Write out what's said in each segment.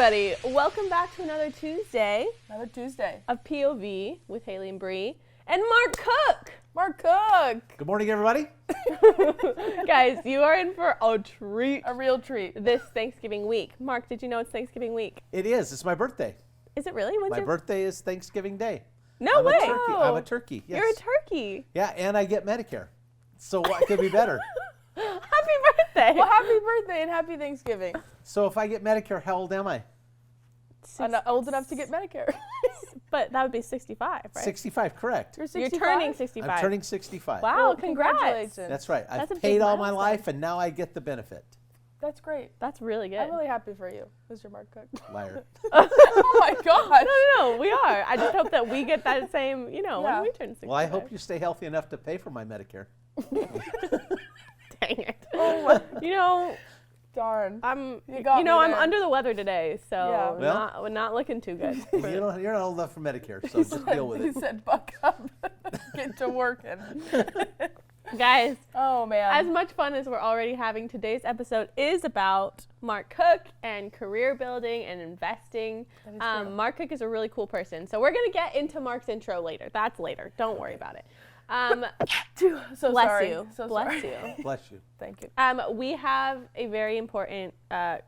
everybody. Welcome back to another Tuesday. Another Tuesday. Of POV with Hailey and Brie. And Mark Cook. Mark Cook. Good morning, everybody. Guys, you are in for a treat. A real treat. This Thanksgiving week. Mark, did you know it's Thanksgiving week? It is. It's my birthday. Is it really? My birthday is Thanksgiving Day. No way. I'm a turkey. Yes. You're a turkey. Yeah, and I get Medicare. So what could be better? Happy birthday. Well, happy birthday and happy Thanksgiving. So if I get Medicare, how old am I? Old enough to get Medicare. But that would be 65, right? 65, correct. You're 65? You're turning 65. I'm turning 65. Wow, Well, congrats. congratulations. That's right. That's a I've big paid all my milestone. life, and now I get the benefit. That's great. That's really good. I'm really happy for you, Mr. Mark Cook. Liar. Oh my God. No, we are. I just hope that we get that same, Yeah. when we turn 65. Well, I hope you stay healthy enough to pay for my Medicare. Dang it. Oh my. Darn. I'm got me I'm there. under the weather today, so Yeah. Well. we're not looking too good. You're not old enough for Medicare, so just deal with He it. said, buck up. Get to working. Guys, Oh, man. as much fun as we're already having, today's episode is about Mark Cook and career building and investing. That is true. Mark Cook is a really cool person, so we're going to get into Mark's intro later. That's later. Don't worry about it. So Bless sorry. you. So Bless sorry. you. Bless you. Thank you. We have a very important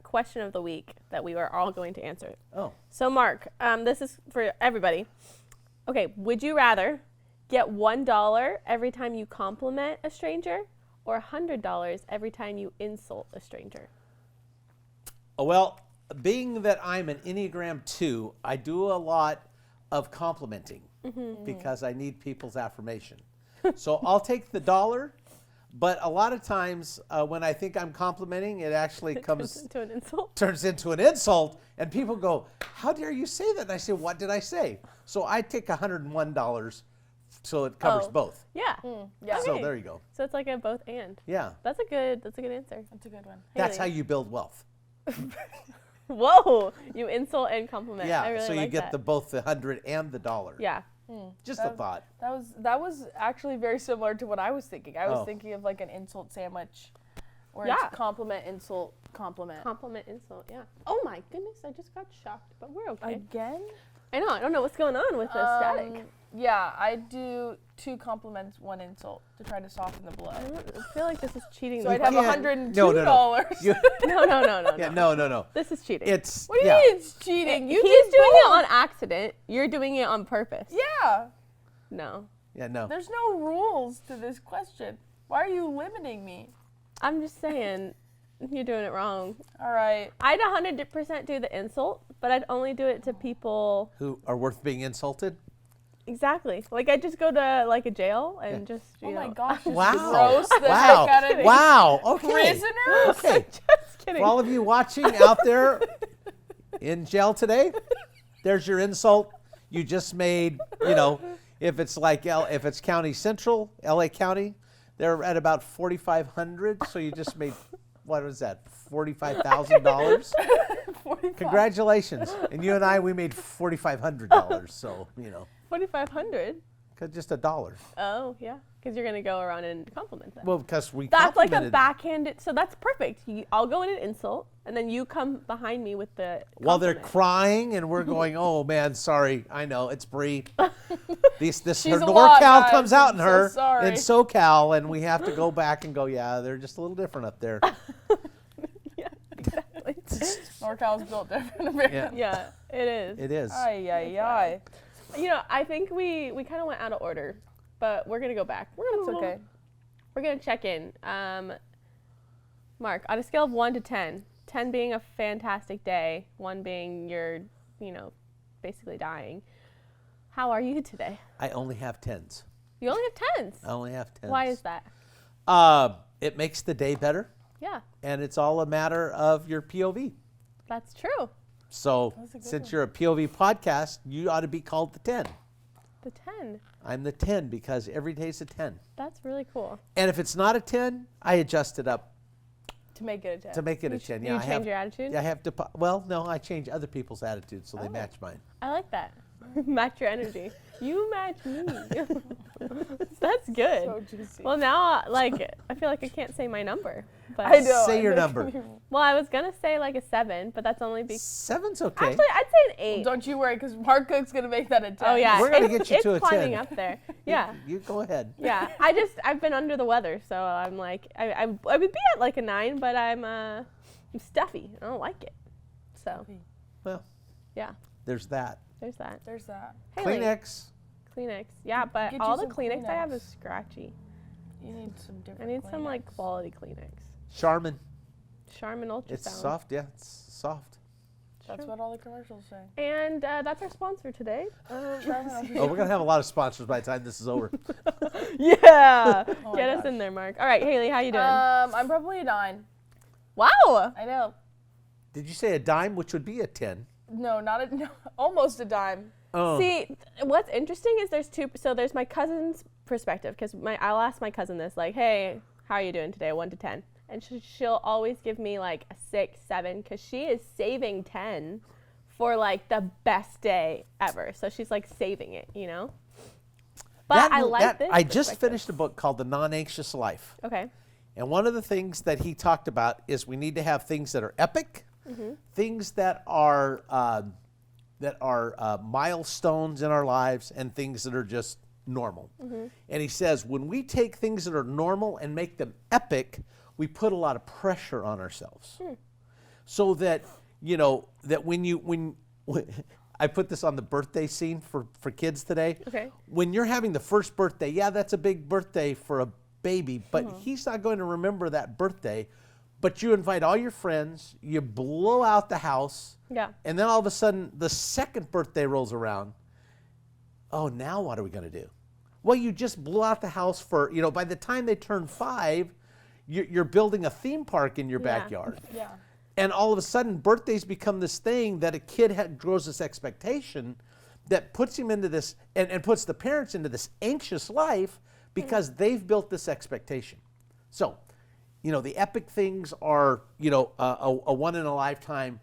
question of the week that we are all going to answer. Oh. So, Mark, this is for everybody. Okay, would you rather get $1 every time you compliment a stranger or $100 every time you insult a stranger? Well, being that I'm an Enneagram 2, I do a lot of complimenting because I need people's affirmation. So I'll take the $1, but a lot of times when I think I'm complimenting, it actually Turns into an insult? turns into an insult, and people go, "How dare you say that?" And I say, "What did I say?" So I take $101, so it covers Oh. both. Yeah. Yeah. So Okay. there you go. So it's like a both and. Yeah, That's a good answer. That's a good one. that's Haley. how you build wealth. Whoa, you insult and compliment. I Yeah, really so you like get that. both the 100 and the $1. Yeah. Just a thought. That was actually very similar to what I was thinking. I was Oh. thinking of like an insult sandwich, where Yeah. it's compliment, insult, compliment. Compliment, insult, yeah. Oh my goodness, I just got shocked, but we're okay. Again? I know, I don't know what's going on with the static. Yeah, I do 2 compliments, 1 insult to try to soften the blow. I feel like this is cheating. So I'd have can't- $102. You- No. yeah, no. This is cheating. It's What do you yeah. mean it's cheating? You He's did doing it both. on accident. You're doing it on purpose. Yeah. No. Yeah, no. There's no rules to this question. Why are you limiting me? I'm just saying, you're doing it wrong. All right. I'd 100% do the insult, but I'd only do it to people. Who are worth being insulted? Exactly. Like, I'd just go to, like, a jail and just, you Oh know. my gosh. Just Wow. Gross the Wow. heck out of me. Wow. Okay. Prisoners? Okay. Just kidding. For all of you watching out there in jail today, there's your insult. You just made, if it's like if it's County Central, LA County, they're at about 4,500. So you just made, what was that, $45,000? 45. Congratulations. And you and I, we made $4,500. So, 4,500. just $1. Oh, yeah. Because you're going to go around and compliment them. Well, because we That's like a complimented- backhanded. So that's perfect. I'll go in and insult, and then you come behind me with the While they're compliment. crying and we're going, "Oh man, sorry, I know it's Brie." This She's her a lot, NorCal guys. comes out in I'm so her sorry. in SoCal, and we have to go back and go, "Yeah, they're just a little different up there." Yeah, exactly. NorCal's built different. Yeah. Yeah, it is. It is. Ay, ay, ay. I think we kind of went out of order, but we're gonna go back. It's okay. We're gonna check in. Mark, on a scale of 1 to 10, 10 being a fantastic day, 1 being you're, basically dying. How are you today? I only have 10s. You only have 10s. I only have 10s. Why is that? It makes the day better, Yeah, and it's all a matter of your POV. that's true. So, That's a good since one. you're a POV podcast, you ought to be called the 10. The 10. I'm the 10 because every day's a 10. That's really cool. And if it's not a 10, I adjust it up To make it a 10. to make it a 10. You I change have, your attitude? Yeah, I have to. Well, no, I change other people's attitudes so they match mine. I like that. Match your energy. You match me. That's good. So juicy. Well, now, like, I feel like I can't say my number. But I know. Say I your know. number. Well, I was gonna say like a 7, but that's only because 7's okay. actually I'd say an 8. Don't you worry, because Mark Cook's gonna make that a 10. Oh yeah, We're gonna it's- get you to a It's climbing 10. up there. Yeah. You go ahead. Yeah, I've been under the weather, so I'm like, I would be at like a 9, but I'm stuffy. I don't like it. So, Well, yeah, there's that. there's that. There's that. Haley, Kleenex. Kleenex. Yeah, but Get you all the some Kleenex I have Kleenex. is scratchy. You need some I different need some like Kleenex. quality Kleenex. Charmin. Charmin Ultrasound. It's soft. Yeah, it's soft. That's Sure. what all the commercials say. And that's our sponsor today. Oh, we're gonna have a lot of sponsors by the time this is over. Yeah. Oh my Get us gosh. in there, Mark. All right, Haley, how you doing? I'm probably a 9. Wow. I know. Did you say a dime, which would be a 10? No, not a, no, almost a dime. Oh. See, what's interesting is there's two. So there's my cousin's perspective, because I'll ask my cousin this, like, hey, how are you doing today, 1 to 10, and she'll always give me like a 6, 7, because she is saving 10 for like the best day ever. So she's like saving it, you know. But I like this. I just perspective. finished a book called The Non-Anxious Life. Okay. And one of the things that he talked about is we need to have things that are epic, things that are milestones in our lives, and things that are just normal. And he says when we take things that are normal and make them epic, we put a lot of pressure on ourselves. So that, you know, that when I put this on the birthday scene for kids today. Okay. When you're having the first birthday, yeah, that's a big birthday for a baby, but he's not going to remember that birthday. But you invite all your friends, you blow out the house, Yeah. and then all of a sudden the second birthday rolls around. Oh, now what are we going to do? Well, you just blew out the house for, you know, by the time they turn 5, you're building a theme park in your Yeah. backyard. Yeah. And all of a sudden, birthdays become this thing that a kid grows this expectation that puts him into this, and puts the parents into this anxious life because they've built this expectation. So, you know, the epic things are, you know, a one-in-a-lifetime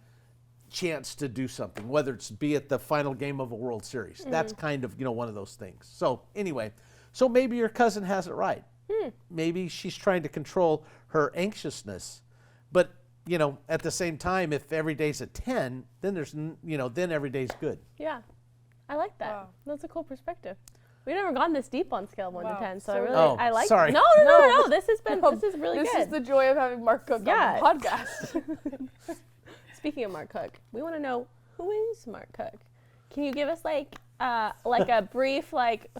chance to do something, whether it's be it the final game of a World Series. That's kind of, you know, one of those things. So anyway, so maybe your cousin has it right. Maybe she's trying to control her anxiousness. But, you know, at the same time, if every day's a 10, then there's, you know, then every day's good. Yeah. I like that. Wow. That's a cool perspective. We've never gone this deep on scale of 1 Wow. to 10, so I So really, Oh, I like. sorry. No. This has been, this is really This good. is the joy of having Mark Cook Yeah. on the podcast. Speaking of Mark Cook, we want to know, who is Mark Cook? Can you give us like a brief, like,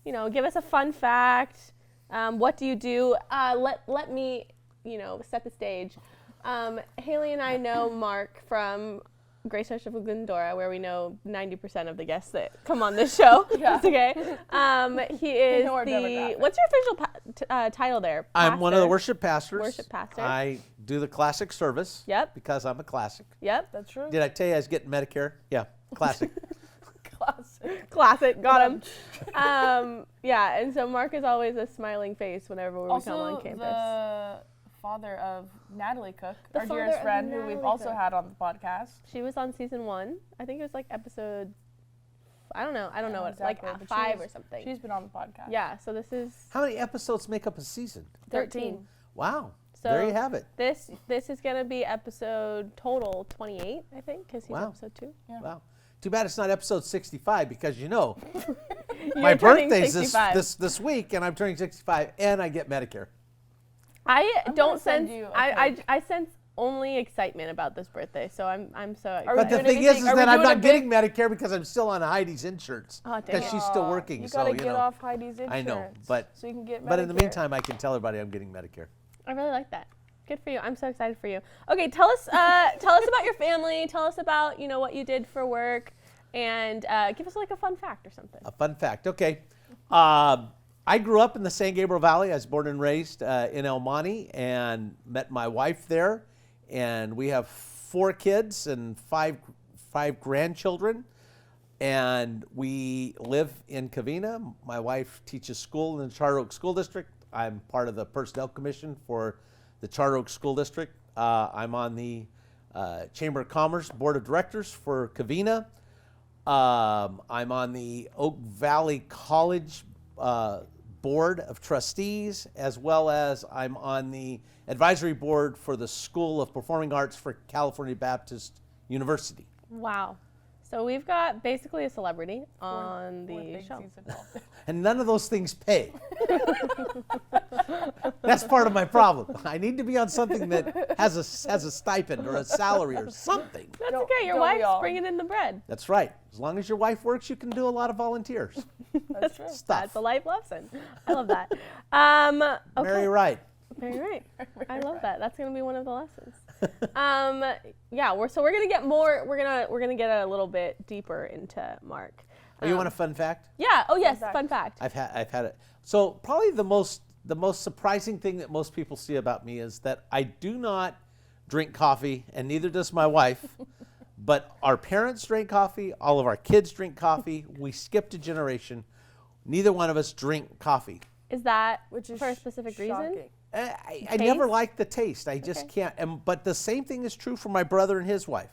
you know, give us a fun fact? What do you do? Let me, you know, set the stage. Haley and I know Mark from Grace Chruch of Glendora, where we know 90% of the guests that come on this show. Yeah. It's okay. He is know our the, demographic. what's your official title there? I'm one of the Pastor? worship pastors. Worship pastor. I do the classic service. Yep. Because I'm a classic. Yep. That's true. Did I tell you I was getting Medicare? Yeah, classic. Classic. Classic. Got him. Yeah, and so Mark is always a smiling face whenever we come Also, on campus. the father of Natalie Cook, The our father dearest of friend, who Natalie we've also Cook. had on the podcast. She was on season 1. I think it was like episode, I don't know what, Exactly, like but 5 she's- or something. She's been on the podcast. Yeah, so this is How many episodes make up a season? 13. Wow. So there you have it. This is going to be episode total 28, I think, because he's Wow. episode 2. Wow. Too bad it's not episode 65 because, you know, You're my turning birthday's 65. this week and I'm turning 65 and I get Medicare. I I'm don't gonna send sense, you a I cake. sense only excitement about this birthday, so I'm so excited. we But the doing thing anything- is are we that I'm doing a not getting Medicare because I'm still on Heidi's insurance. Oh, dang Because it. she's still Aw, working. You so, gotta you get know. off Heidi's insurance. I know, but so you can get in the Medicare. meantime, I can tell everybody I'm getting Medicare. I really like that. Good for you. I'm so excited for you. Okay, tell us about your family. Tell us about, you know, what you did for work, and give us like a fun fact or something. A fun fact. Okay. I grew up in the San Gabriel Valley. I was born and raised in El Monte and met my wife there. And we have 4 kids and five grandchildren. And we live in Covina. My wife teaches school in the Charter Oak School District. I'm part of the Personnel Commission for the Charter Oak School District. I'm on the Chamber of Commerce Board of Directors for Covina. I'm on the Oak Valley College Board of Trustees, as well as I'm on the advisory board for the School of Performing Arts for California Baptist University. Wow. So we've got basically a celebrity on Four the things show. he's involved in. And none of those things pay. That's part of my problem. I need to be on something that has a stipend or a salary or something. That's Don't- okay. Your don't we wife's all? bringing in the bread. That's right. As long as your wife works, you can do a lot of volunteers. That's true. Stuff. That's a life lesson. I love that. Okay. Very right. Very right. I love that. That's gonna be one of the lessons. Yeah. We're gonna get more. We're gonna get a little bit deeper into Mark. Oh, you want a fun fact? Yeah. Oh yes. fact. Fun fact. I've had it. So probably the most surprising thing that most people see about me is that I do not drink coffee, and neither does my wife. But our parents drink coffee. All of our kids drink coffee. We skipped a generation. Neither one of us drink coffee. Is that Which is for a specific reason? shocking. I never Taste? liked the taste. I just Okay. can't. But the same thing is true for my brother and his wife.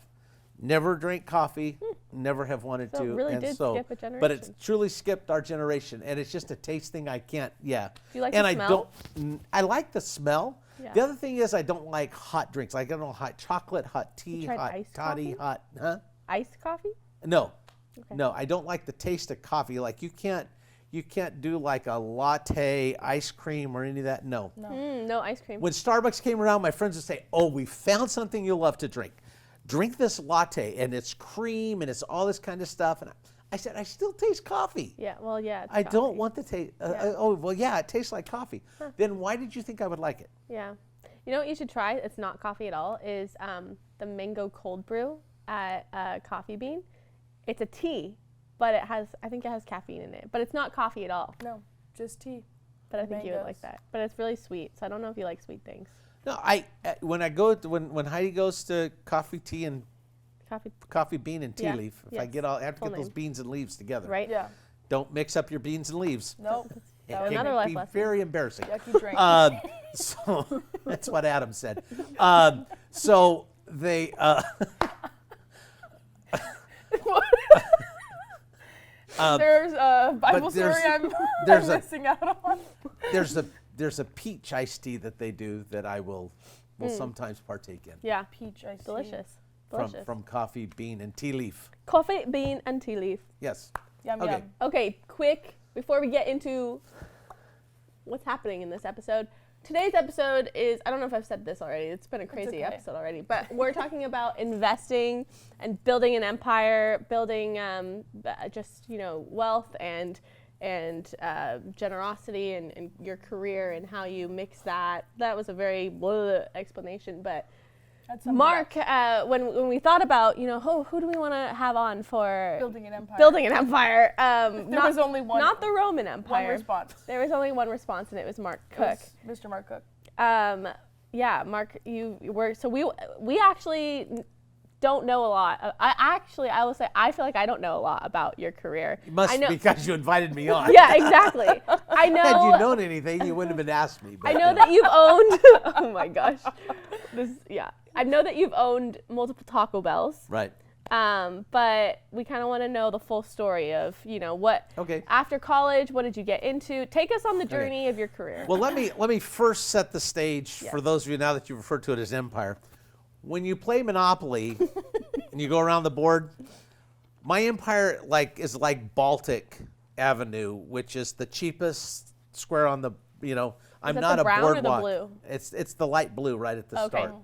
Never drank coffee. Never have wanted So it to. really and did so, skip a But generation. it's truly skipped our generation, and it's just a taste thing. I can't. Yeah. Do you like and the I smell? don't. I like the smell. Yeah. The other thing is I don't like hot drinks. Like I don't know hot chocolate, hot tea, tried hot iced toddy, coffee? hot. Huh? Iced coffee? No. Okay. No, I don't like the taste of coffee. Like you can't do like a latte, ice cream, or any of that. No. No ice cream. When Starbucks came around, my friends would say, "Oh, we found something you'll love to drink. Drink this latte, and it's cream, and it's all this kind of stuff." And I said, "I still taste coffee. Yeah. Well, yeah. It's I don't coffee. want the taste." Yeah. Oh, well, yeah, it tastes like coffee. Then why did you think I would like it? Yeah. You know what you should try? It's not coffee at all. Is the mango cold brew at Coffee Bean. It's a tea, but I think it has caffeine in it. But it's not coffee at all. No, just tea. But I think you would like Mangoes. that. But it's really sweet, so I don't know if you like sweet things. No, when when Heidi goes to coffee, tea, and Coffee, bean and tea Yeah. leaf, if I Yes. I have to Full get those name. beans and leaves together. right? Yeah. Don't mix up your beans and leaves. Nope. It That would can Another life be lesson. very embarrassing. yucky drink. So that's what Adam said. So they. There's a Bible there's- story I'm there's a- missing out on. There's a peach iced tea that they do that I will sometimes partake in Yeah. Peach iced tea. Delicious. Delicious. from coffee, bean, and tea leaf. Coffee, bean, and tea leaf. Yes. Yum Okay. yum. Okay, quick, before we get into what's happening in this episode. Today's episode is, I don't know if I've said this already, it's been a crazy okay. episode already, but we're talking about investing and building an empire, building just, wealth and generosity and your career and how you mix that. That was a very blah explanation, but That's something Mark, when we thought about, who do we want to have on for building an empire. building an empire? There was only one. Not the Roman one Empire. response. There was only one response, and it was Mark It Cook. was Mr. Mark Cook. Yeah, Mark, you were so we actually don't know a lot. I will say I feel like I don't know a lot about your career. It must I know, because you invited me on. yeah, exactly. I know. Had you known anything, you wouldn't have been asked me. I but, know that you've owned. Oh my gosh, I know that you've owned multiple Taco Bells. Right. But we kind of want to know the full story of, what Okay. after college, what did you get into? Take us on the journey of your career. Well, let me first set the stage Yeah. for those of you now that you refer to it as empire. When you play Monopoly and you go around the board, my empire is like Baltic Avenue, which is the cheapest square on the. I'm that not the a brown or the boardwalk. blue? It's the light blue right at the Okay. start.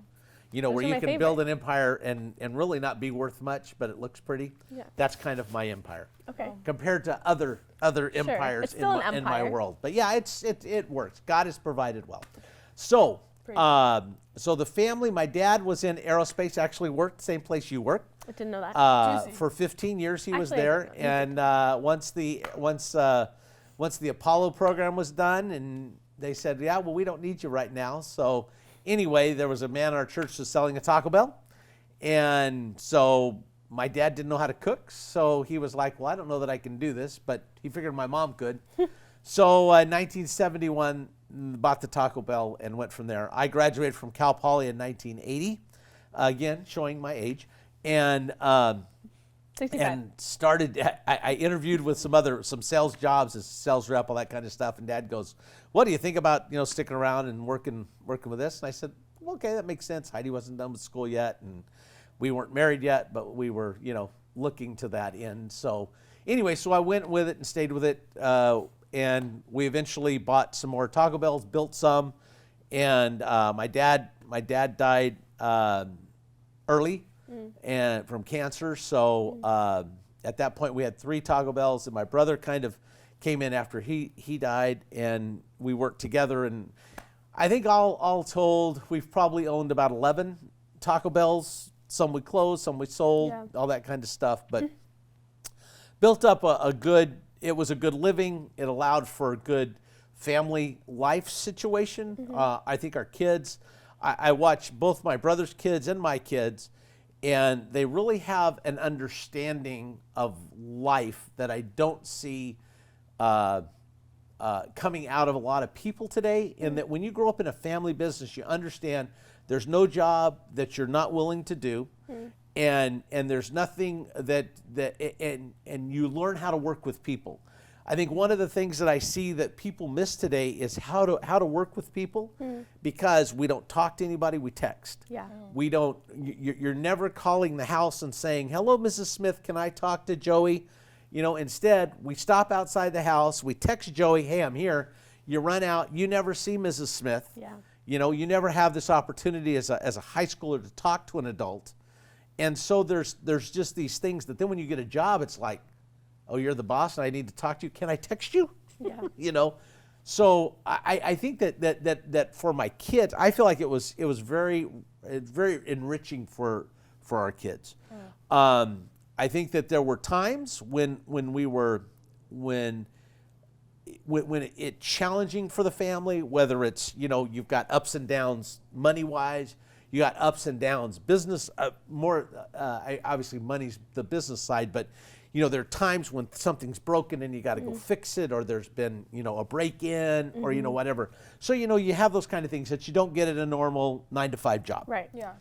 Those Where are you my can build an empire and really not be worth much, but it looks pretty. Yeah. That's kind of my empire Okay. compared to other empires It's still an in my empire. world. But yeah, it works. God has provided well. So, so the family, my dad was in aerospace, actually worked the same place you work. I didn't know that. Juicy. For 15 years he was Actually, I there, didn't know. and once the Apollo program was done, and they said, yeah, well, we don't need you right now. So anyway, there was a man in our church who was selling a Taco Bell, and so my dad didn't know how to cook, so he was like, well, I don't know that I can do this, but he figured my mom could. So 1971, bought the Taco Bell and went from there. I graduated from Cal Poly in 1980, again, showing my age. And 65. and started. I interviewed with some sales jobs as sales rep, all that kind of stuff. And Dad goes, "What do you think about sticking around and working with this?" And I said, well, "Okay, that makes sense." Heidi wasn't done with school yet, and we weren't married yet, but we were looking to that end. So anyway, so I went with it and stayed with it, and we eventually bought some more Taco Bells, built some, and my dad died early and from cancer. So at that point we had 3 Taco Bells, and my brother kind of came in after he died, and we worked together. And I think all told, we've probably owned about 11 Taco Bells. Some we closed, some we sold, all that kind of stuff. But built up it was a good living. It allowed for a good family life situation. I think our kids, I watch both my brother's kids and my kids, and they really have an understanding of life that I don't see coming out of a lot of people today. And that when you grow up in a family business, you understand there's no job that you're not willing to do, and there's nothing and you learn how to work with people. I think one of the things that I see that people miss today is how to work with people, because we don't talk to anybody, we text. Yeah. We don't. You're never calling the house and saying, "Hello, Mrs. Smith, can I talk to Joey?" Instead, we stop outside the house, we text Joey, "Hey, I'm here." You run out, you never see Mrs. Smith. Yeah. You never have this opportunity as a high schooler to talk to an adult. And so there's just these things that then when you get a job, it's like, "Oh, you're the boss and I need to talk to you. Can I text you?" Yeah. So I think that for my kids, I feel like it was very enriching for our kids. I think that there were times when it's challenging for the family, whether it's you've got ups and downs money wise, you got ups and downs business obviously money's the business side, but there are times when something's broken and you got to go fix it, or there's been a break-in, or whatever. So you have those kind of things that you don't get at a normal 9-to-5 job. Right. Yeah.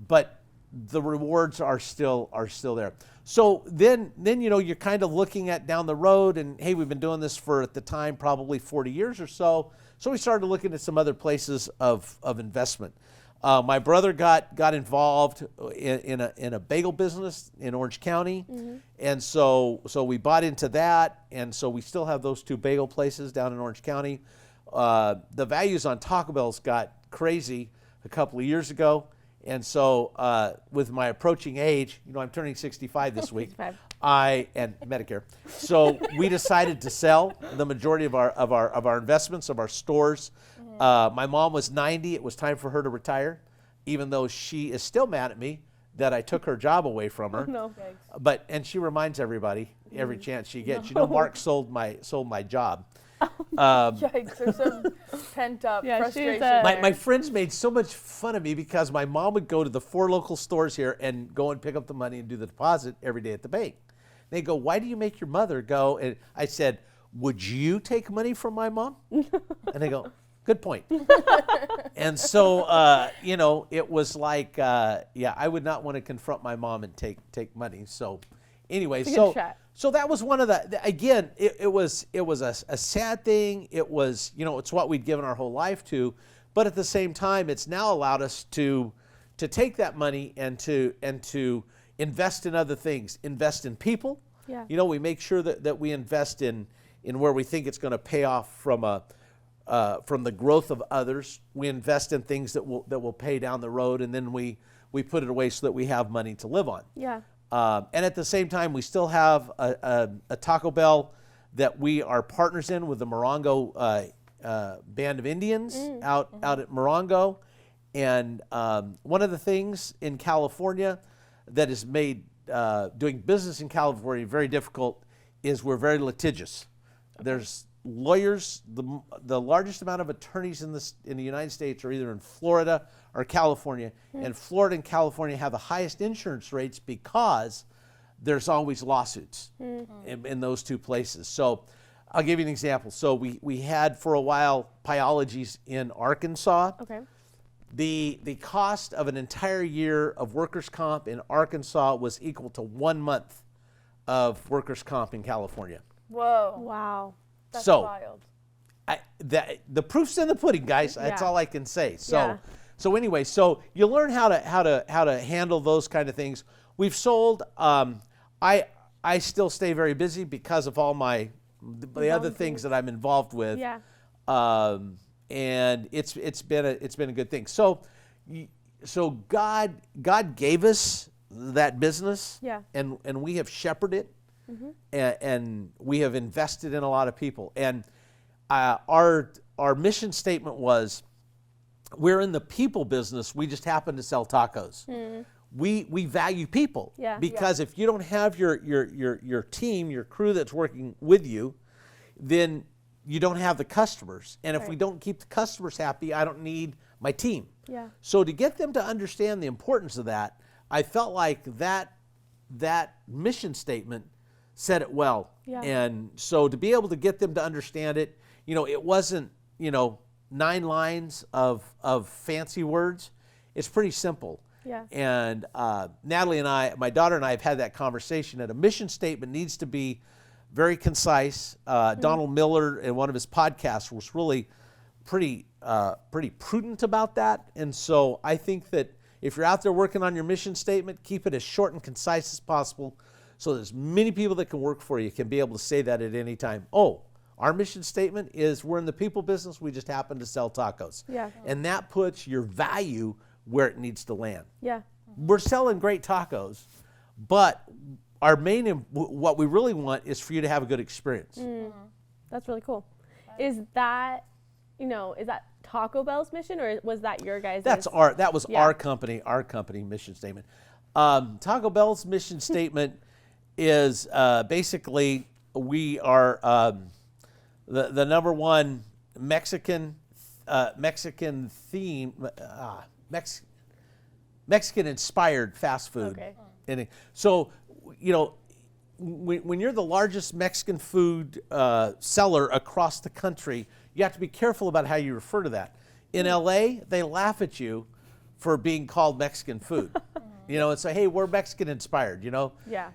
But the rewards are still there. So then you're kind of looking at down the road, and hey, we've been doing this for, at the time, probably 40 years or so. So we started looking at some other places of investment. My brother got involved in a bagel business in Orange County, and so we bought into that, and so we still have those 2 bagel places down in Orange County. The values on Taco Bell's got crazy a couple of years ago. And so with my approaching age, I'm turning 65 this week, 65. and Medicare. So we decided to sell the majority of our investments, of our stores. My mom was 90. It was time for her to retire, even though she is still mad at me that I took her job away from her. No. And she reminds everybody every chance she gets. Mark sold my job. Yikes, there's some pent up frustration. My friends made so much fun of me because my mom would go to the 4 local stores here and go and pick up the money and do the deposit every day at the bank. They go, "Why do you make your mother go?" And I said, "Would you take money from my mom?" And they go, "Good point." And so, it was like, I would not want to confront my mom and take money. So anyway, so that was one of again, it was a sad thing. It was, it's what we'd given our whole life to, but at the same time, it's now allowed us to take that money and to invest in other things, invest in people. Yeah. We make sure that we invest in where we think it's going to pay off from the growth of others. We invest in things that will pay down the road, and then we put it away so that we have money to live on. Yeah. And at the same time, we still have a Taco Bell that we are partners in with the Morongo Band of Indians out at Morongo. And one of the things in California that has made doing business in California very difficult is we're very litigious. There's lawyers, the largest amount of attorneys in the United States are either in Florida or California, and Florida and California have the highest insurance rates because there's always lawsuits in those 2 places. So I'll give you an example. So we had for a while Pyologies in Arkansas. Okay. The cost of an entire year of workers' comp in Arkansas was equal to 1 month of workers' comp in California. Whoa. Wow. That's So- wild. The proof's in the pudding, guys. That's Yeah. all I can say. So, Yeah. so anyway, so you learn how to handle those kind of things. We've sold. I still stay very busy because of all the other things that I'm involved with. Yeah. And it's been a good thing. So God gave us that business. Yeah. And we have shepherded it, and we have invested in a lot of people. And our mission statement was, we're in the people business. We just happen to sell tacos. We value people. Yeah. Because if you don't have your team, your crew that's working with you, then you don't have the customers. And if we Right. don't keep the customers happy, I don't need my team. Yeah. So to get them to understand the importance of that, I felt like that mission statement said it well. Yeah. And so to be able to get them to understand it, it wasn't, 9 lines of fancy words. It's pretty simple. Yeah. And Natalie and I, my daughter and I, have had that conversation that a mission statement needs to be very concise. Donald Miller, in one of his podcasts, was really pretty prudent about that. And so I think that if you're out there working on your mission statement, keep it as short and concise as possible, so that as many people that can work for you can be able to say that at any time. Oh, our mission statement is, we're in the people business. We just happen to sell tacos. Yeah. And that puts your value where it needs to land. Yeah. We're selling great tacos, but our what we really want is for you to have a good experience. That's really cool. Is that Taco Bell's mission, or was that your guys'? That was Yeah. our company mission statement. Taco Bell's mission statement is basically, we are the number one Mexican theme, Mexican inspired fast food. Okay. And so, when you're the largest Mexican food seller across the country, you have to be careful about how you refer to that. In LA, they laugh at you for being called Mexican food, and say, hey, we're Mexican inspired, Yeah.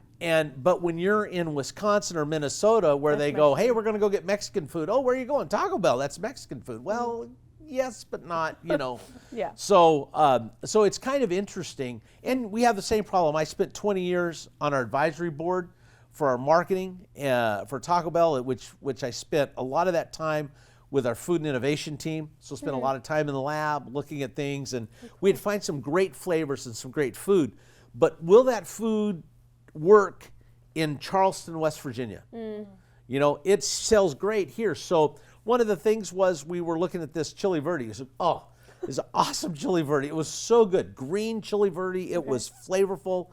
But when you're in Wisconsin or Minnesota, where That's they go, Mexican. hey, we're going to go get Mexican food. Oh, where are you going? Taco Bell. That's Mexican food. Well, yes, but not, Yeah. So it's kind of interesting. And we have the same problem. I spent 20 years on our advisory board for our marketing for Taco Bell, which I spent a lot of that time with our food and innovation team. So spent a lot of time in the lab looking at things, and we'd find some great flavors and some great food. But will that food work in Charleston, West Virginia? It sells great here. So one of the things was, we were looking at this chili verde. I said, oh, it's an awesome chili verde. It was so good. Green chili verde. It was flavorful.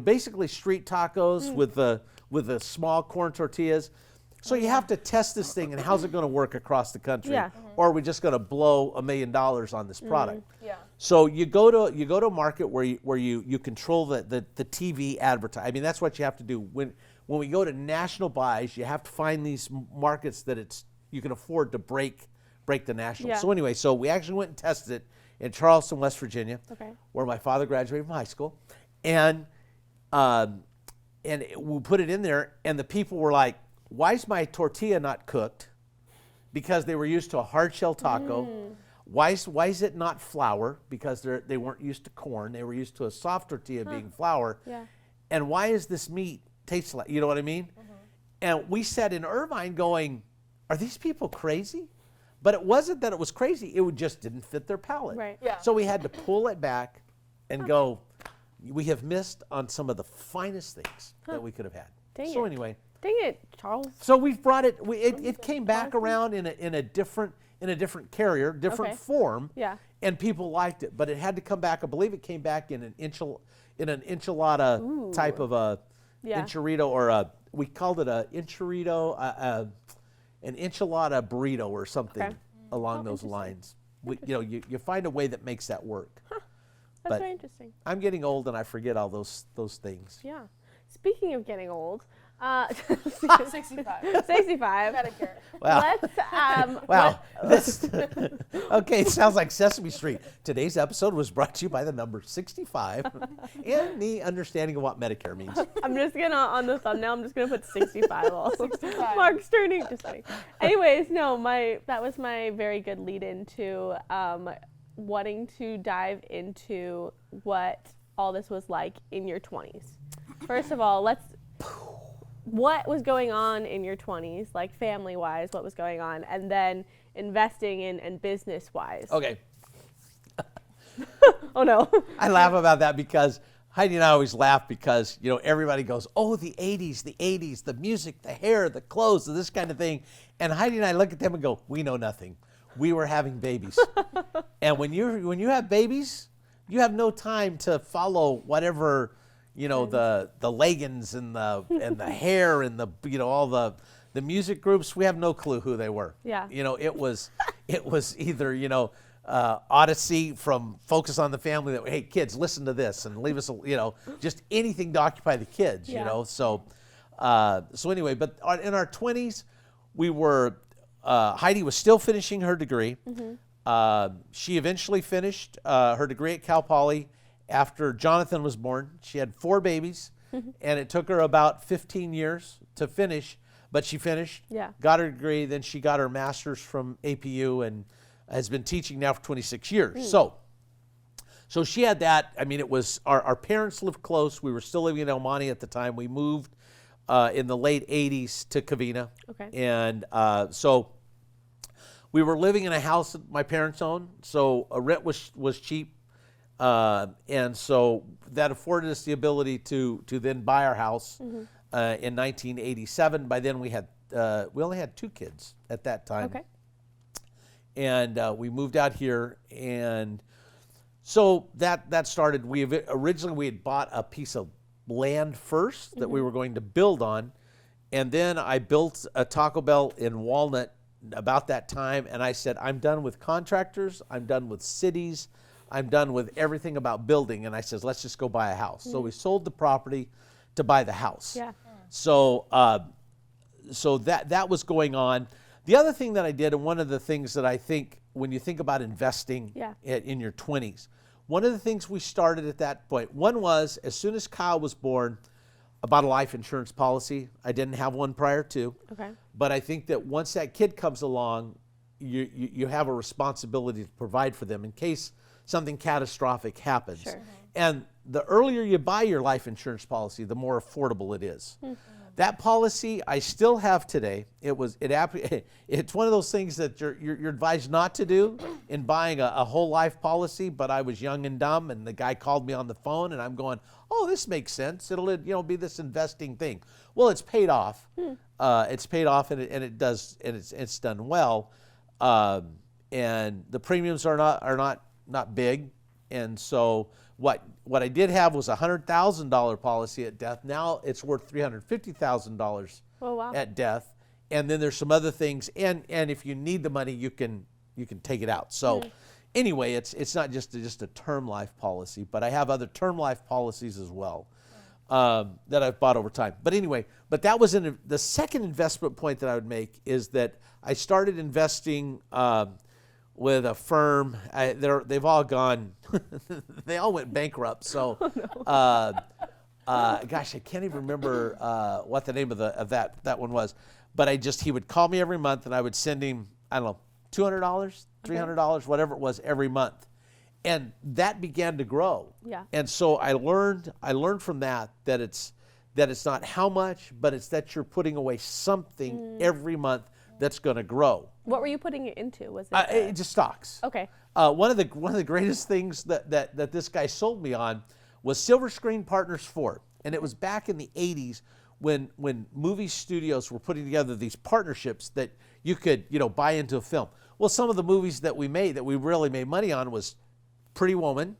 Basically street tacos with the small corn tortillas. So you have to test this thing, and how's it going to work across the country? Yeah. Or are we just going to blow $1 million on this product? Yeah. So you go to a market where you control the TV advertising. I mean, that's what you have to do. When we go to national buys, you have to find these markets that you can afford to break the national. Yeah. So anyway, so we actually went and tested it in Charleston, West Virginia, Okay. where my father graduated from high school, and we put it in there, and the people were like, why is my tortilla not cooked? Because they were used to a hard shell taco. Why is it not flour? Because they weren't used to corn. They were used to a soft tortilla being flour. Yeah. And why is this meat taste like, you know what I mean? And we sat in Irvine going, are these people crazy? But it wasn't that it was crazy. It just didn't fit their palate. Right. Yeah. So we had to pull it back and go, we have missed on some of the finest things that we could have had. Dang So it. anyway, Dang it, Charles. so we've brought it. It came back around in a different carrier, different Okay. form. Yeah. And people liked it, but it had to come back. I believe it came back in an enchilada type of a Yeah. enchilada, or we called it a enchilada, an enchilada burrito or something Okay. along those lines. You find a way that makes that work. That's But- very interesting. I'm getting old and I forget all those things. Yeah. Speaking of getting old, 65. 65. Medicare. Wow. Let's Wow. This, okay, it sounds like Sesame Street. Today's episode was brought to you by the number 65 and the understanding of what Medicare means. I'm just gonna, on the thumbnail, I'm just gonna put 65 also. 65. Mark's turning. Just kidding. Anyways, no, that was my very good lead into wanting to dive into what all this was like in your 20s. First of all, what was going on in your 20s, like family-wise, what was going on, and then investing in and business-wise. Okay. Oh no. I laugh about that because Heidi and I always laugh because, everybody goes, oh, the 80s, the music, the hair, the clothes, this kind of thing. And Heidi and I look at them and go, we know nothing. We were having babies. And when you have babies, you have no time to follow whatever, the leggings and the hair and all the music groups. We have no clue who they were. Yeah. It was either, Odyssey from Focus on the Family that, hey, kids, listen to this and leave us, just anything to occupy the kids, Yeah. So anyway, but in our 20s, we were, Heidi was still finishing her degree. Mm-hmm. She eventually finished her degree at Cal Poly after Jonathan was born. She had 4 babies, and it took her about 15 years to finish, but she finished, got her degree, then she got her master's from APU and has been teaching now for 26 years. So she had that. I mean, it was, our parents lived close. We were still living in El Monte at the time. We moved in the late 80s to Covina. Okay. And so we were living in a house that my parents owned, so rent was cheap. And so that afforded us the ability to then buy our house in 1987. By then we only had 2 kids at that time. Okay. And we moved out here, and so that started. Originally we had bought a piece of land first that we were going to build on, and then I built a Taco Bell in Walnut about that time, and I said, I'm done with contractors, I'm done with cities, I'm done with everything about building, and I said, let's just go buy a house. So we sold the property to buy the house. Yeah. So that was going on. The other thing that I did, and one of the things that I think when you think about investing in your 20s, one of the things we started at that point, one was as soon as Kyle was born, about a life insurance policy. I didn't have one prior to. Okay. But I think that once that kid comes along, you have a responsibility to provide for them in case something catastrophic happens. Sure. And the earlier you buy your life insurance policy, the more affordable it is. That policy I still have today. It's one of those things that you're advised not to do in buying a whole life policy, but I was young and dumb, and the guy called me on the phone, and I'm going, oh, this makes sense. It'll be this investing thing. Well, it's paid off. It's paid off, and it's done well. And the premiums are not big, and so what I did have was a $100,000 policy at death. Now it's worth $350,000 at death, and then there's some other things. And if you need the money, you can take it out. So anyway, it's not just a term life policy, but I have other term life policies as well that I've bought over time. But anyway, that was the second investment point that I would make is that I started investing with a firm. They've all gone, they all went bankrupt. So, gosh, I can't even remember what the name of that one was. But he would call me every month, and I would send him, I don't know, $200, $300, whatever it was, every month, and that began to grow. Yeah. And so I learned from that it's not how much, but it's that you're putting away something every month that's going to grow. What were you putting it into? Was it just stocks? Okay. One of the greatest things that this guy sold me on was Silver Screen Partners 4, and it was back in the 80s when movie studios were putting together these partnerships that you could buy into a film. Well, some of the movies that we really made money on was Pretty Woman.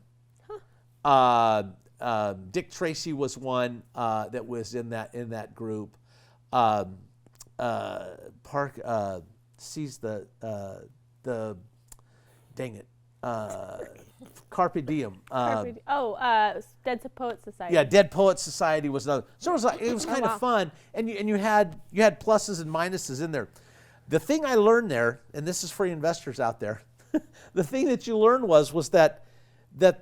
Dick Tracy was one that was in that group. Park sees the dang it. Carpe Diem. Dead Poets Society. Yeah, Dead Poets Society was another. So it was kind wow. of fun, and you had pluses and minuses in there. The thing I learned there, and this is for you investors out there, the thing that you learned was that the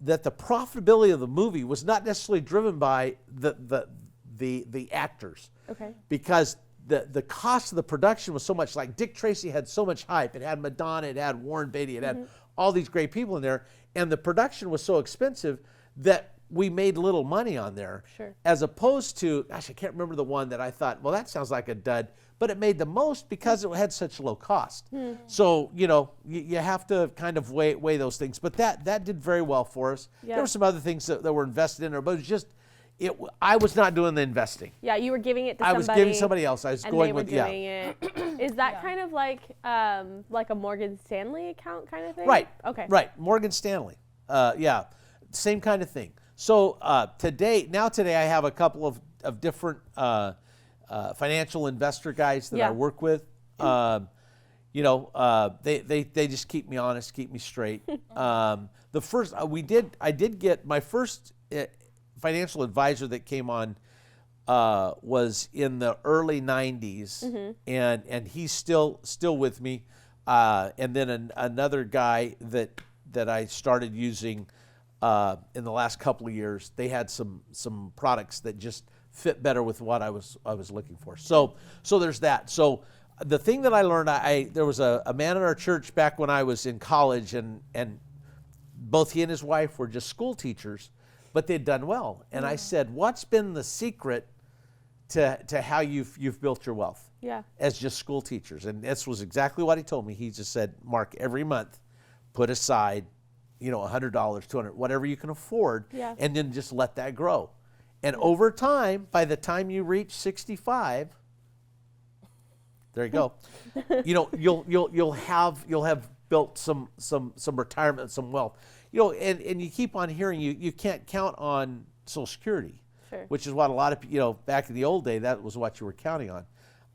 profitability of the movie was not necessarily driven by the actors. Okay. Because the cost of the production was so much. Like Dick Tracy had so much hype. It had Madonna, it had Warren Beatty, it had all these great people in there, and the production was so expensive that we made little money on there. Sure. As opposed to, gosh, I can't remember the one that I thought, well, that sounds like a dud, but it made the most because it had such low cost. So, you have to kind of weigh those things. But that did very well for us. Yeah. There were some other things that were invested in there, but it was just, I was not doing the investing. Yeah, you were giving it to I somebody. was giving somebody else. I was and going they were with, doing it. Is that kind of like a Morgan Stanley account kind of thing? Right. Okay. Right. Morgan Stanley. Yeah. Same kind of thing. So today I have a couple of different financial investor guys that I work with. They just keep me honest, keep me straight. The first I did get my first financial advisor that came on was in the early 90s, and he's still with me. And then another guy that I started using in the last couple of years. They had some products that just fit better with what I was looking for. So there's that. So the thing that I learned, there was a man in our church back when I was in college, and both he and his wife were just school teachers, but they'd done well. And I said, what's been the secret to how you've built your wealth? Yeah. As just school teachers? And this was exactly what he told me. He just said, Mark, every month put aside, $100, $200, whatever you can afford, and then just let that grow. And over time, by the time you reach 65, there you go. You'll have built some retirement, some wealth. And you keep on hearing you can't count on Social Security, which is what a lot of people, back in the old day, that was what you were counting on.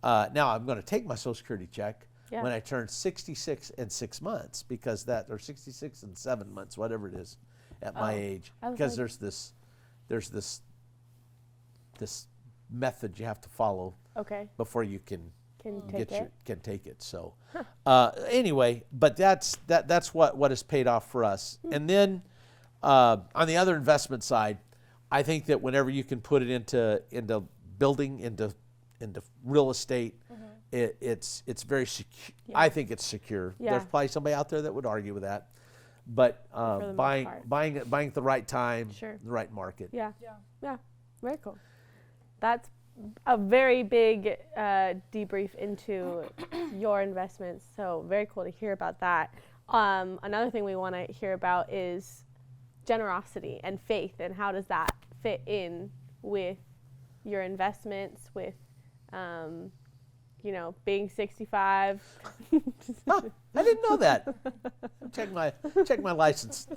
Now I'm going to take my Social Security check when I turn 66 and 6 months, or 66 and 7 months, whatever it is, at my age, because there's this method you have to follow before you can take it. So anyway, but that's what has paid off for us. And then on the other investment side, I think that whenever you can put it into building, into real estate, it's very secure. I think it's secure. There's probably somebody out there that would argue with that, but buying at the right time, the right market. Yeah, very cool. That's a very big debrief into your investments. So very cool to hear about that. Another thing we want to hear about is generosity and faith, and how does that fit in with your investments, with being 65. Huh, I didn't know that. Check my license.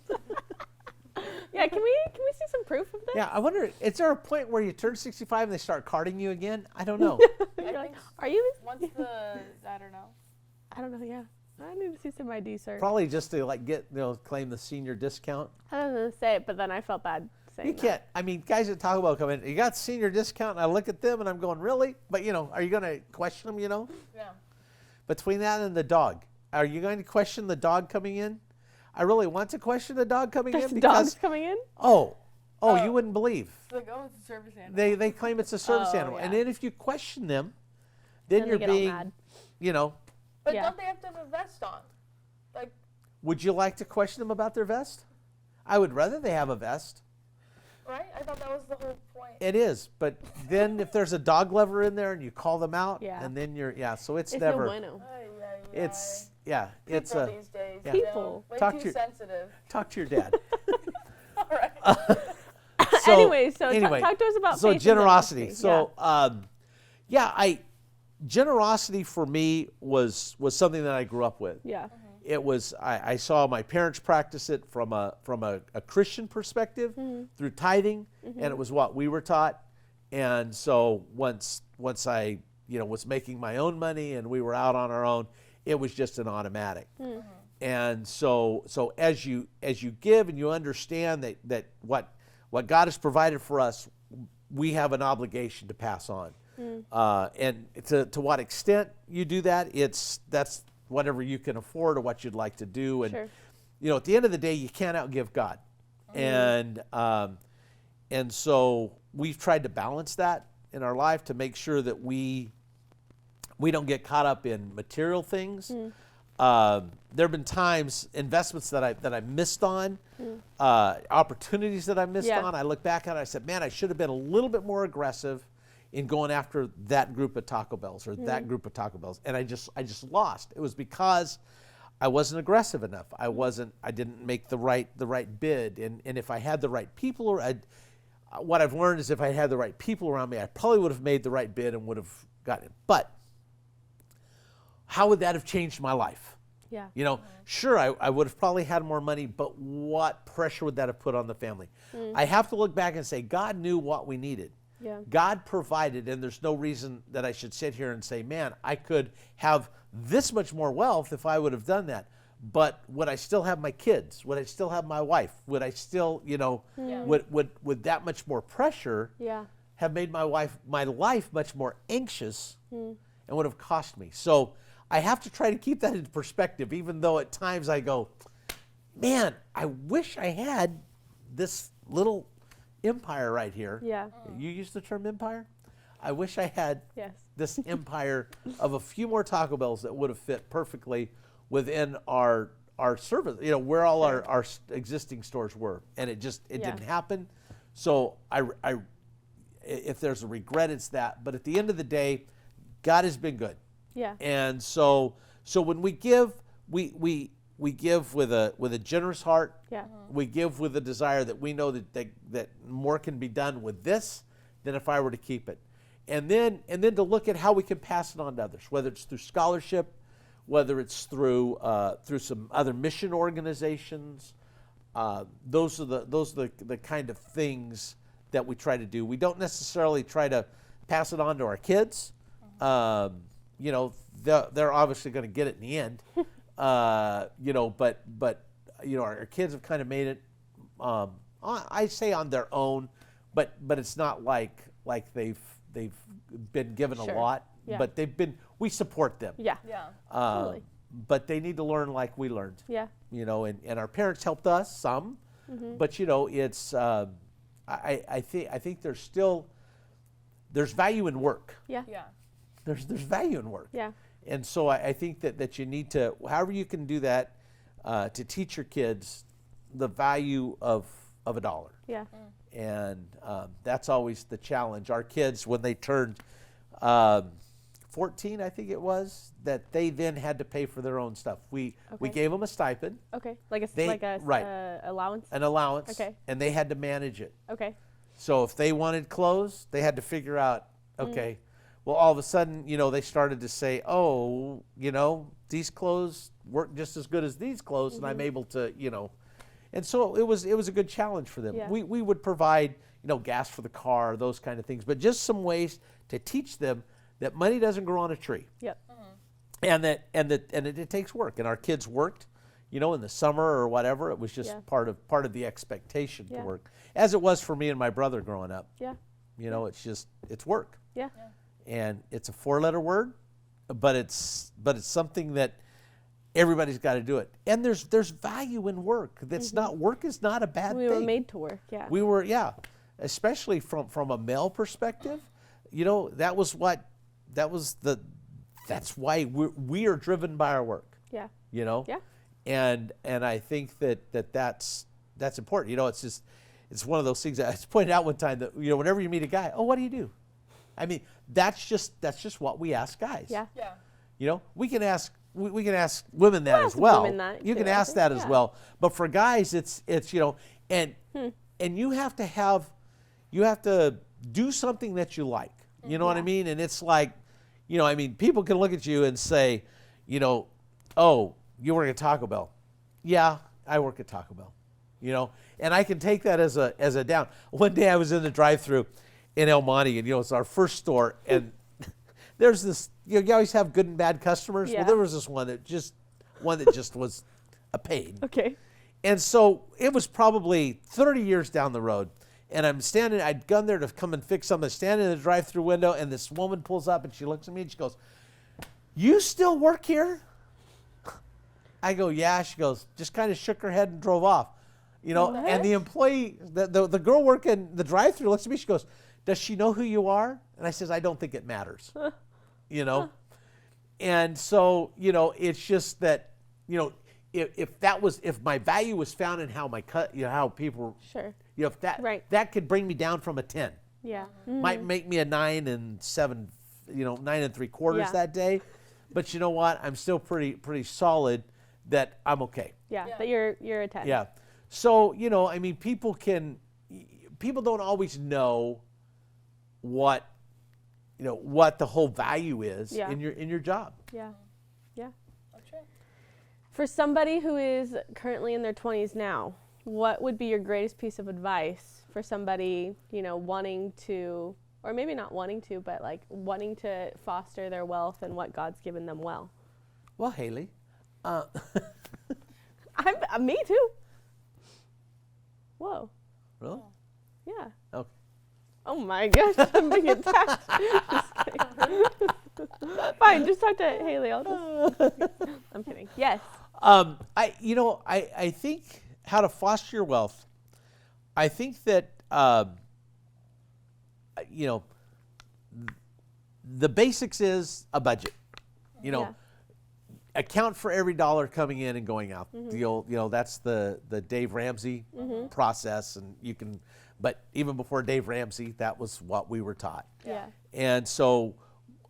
Yeah, can we see some proof of this? Yeah, I wonder, is there a point where you turn 65 and they start carding you again? I don't know. You're like, are you? Once I don't know. I don't know. Yeah, I need to see some ID, sir. Probably just to claim the senior discount. I was gonna say it, but then I felt bad saying You can't. I mean, guys at Taco Bell come in. You got senior discount, and I look at them and I'm going, really? But are you going to question them? Yeah. Between that and the dog, are you going to question the dog coming in? I really want to question the dog coming in because dogs coming in. Oh, you wouldn't believe. So it's a service animal. They claim it's a service animal, and then if you question them, then you're they get all being, mad. But don't they have to have a vest on? Like, would you like to question them about their vest? I would rather they have a vest. right? I thought that was the whole point. It is, but then if there's a dog lover in there and you call them out, and then so it's never. No bueno. It's People a these days, People. way Talk too to your- sensitive. talk to your dad. All right. Anyway, talk to us about so faith generosity. and So generosity for me was something that I grew up with. Yeah. It was I saw my parents practice it from a Christian perspective through tithing, and it was what we were taught. And so once I was making my own money and we were out on our own, it was just an automatic. And so as you give and you understand that what God has provided for us, we have an obligation to pass on. And to what extent you do that, that's whatever you can afford or what you'd like to do. And Sure. at the end of the day, you can't outgive God. And so we've tried to balance that in our life to make sure that we don't get caught up in material things. There have been times, investments that I missed on, opportunities that I missed on. I look back at it, I said, man, I should have been a little bit more aggressive in going after that group of Taco Bells or that group of Taco Bells. And I just lost. It was because I wasn't aggressive enough. I didn't make the right bid. And if I had the right people, what I've learned is if I had the right people around me, I probably would have made the right bid and would have gotten it. But how would that have changed my life? Yeah. Sure, I would have probably had more money, but what pressure would that have put on the family? I have to look back and say, God knew what we needed. Yeah. God provided, and there's no reason that I should sit here and say, man, I could have this much more wealth if I would have done that. But would I still have my kids? Would I still have my wife? Would I still, would that much more pressure have made my life much more anxious and would have cost me? So I have to try to keep that in perspective, even though at times I go, man, I wish I had this little empire right here. Yeah. You use the term empire? I wish I had Yes. this empire of a few more Taco Bells that would have fit perfectly within our service, where all our existing stores were. And it didn't happen. So if there's a regret, it's that. But at the end of the day, God has been good. Yeah. And so when we give, we give with a generous heart. Yeah. We give with a desire that we know that more can be done with this than if I were to keep it. And then to look at how we can pass it on to others, whether it's through scholarship, whether it's through some other mission organizations. Those are the kind of things that we try to do. We don't necessarily try to pass it on to our kids. They're obviously going to get it in the end. But our kids have kind of made it. I say on their own, but it's not like they've been given a lot. Yeah. But we support them. Yeah. Yeah. Totally. But they need to learn like we learned. Yeah. And our parents helped us some, but it's I think there's value in work. Yeah. Yeah. There's value in work. Yeah. And so I think that you need to, however you can do that, to teach your kids the value of a dollar. Yeah. And that's always the challenge. Our kids, when they turned 14, I think it was, that they then had to pay for their own stuff. We gave them a stipend, Okay. Like Right. allowance. an allowance, Okay. and they had to manage it. Okay. So if they wanted clothes, they had to figure out, okay, well, all of a sudden, they started to say, oh, these clothes work just as good as these clothes, and I'm able to, And so it was a good challenge for them. Yeah. We would provide, gas for the car, those kind of things, but just some ways to teach them that money doesn't grow on a tree. Yep. And it takes work. And our kids worked, in the summer or whatever. It was just part of the expectation to work, as it was for me and my brother growing up. Yeah. It's work. Yeah. And it's a 4-letter word, but it's something that everybody's got to do it. And there's value in work. Work is not a bad thing. We were made to work. Yeah. We were, especially from a male perspective. That's why we are driven by our work. Yeah. Yeah. And I think that's important. It's one of those things that I pointed out one time that whenever you meet a guy, oh, what do you do? I mean, that's just what we ask guys. Yeah. Yeah. We can ask women that as well. You can ask that as well. But for guys, it's and you have to do something that you like. You know what I mean? And it's like, people can look at you and say, oh, you work at Taco Bell. Yeah, I work at Taco Bell. And I can take that as a down. One day I was in the drive-thru in El Monte, and it's our first store, and there's this. You always have good and bad customers. Yeah. Well, there was this one that just was paid. Okay. And so it was probably 30 years down the road. And I'd gone there to come and fix something, standing in the drive-through window, and this woman pulls up and she looks at me and she goes, "You still work here?" I go, "Yeah." She goes, just kind of shook her head and drove off. What? And the employee, the girl working the drive-through looks at me, she goes, "Does she know who you are?" And I says, "I don't think it matters." And so, it's just that, if my value was found in how how people, Sure. if that, Right. that could bring me down from a 10, Yeah. might make me a 9 and 7, 9 and 3/4 Yeah. that day. But you know what? I'm still pretty solid that I'm okay. Yeah. Yeah. That you're a 10. Yeah. So, people don't always know what the whole value is Yeah. in your job. Yeah. Yeah. That's right. For somebody who is currently in their 20s now, what would be your greatest piece of advice for somebody, wanting to, or maybe not wanting to, but like wanting to foster their wealth and what God's given them well? Well, Hailey, Me too. Whoa. really? Yeah. Okay. Oh my gosh, I'm being attacked. Just kidding. Fine, just talk to Hailey. I'm kidding. Yes. I think how to foster your wealth. I think that the basics is a budget. Yeah. Account for every dollar coming in and going out. That's the Dave Ramsey process, and but even before Dave Ramsey, that was what we were taught. Yeah. And so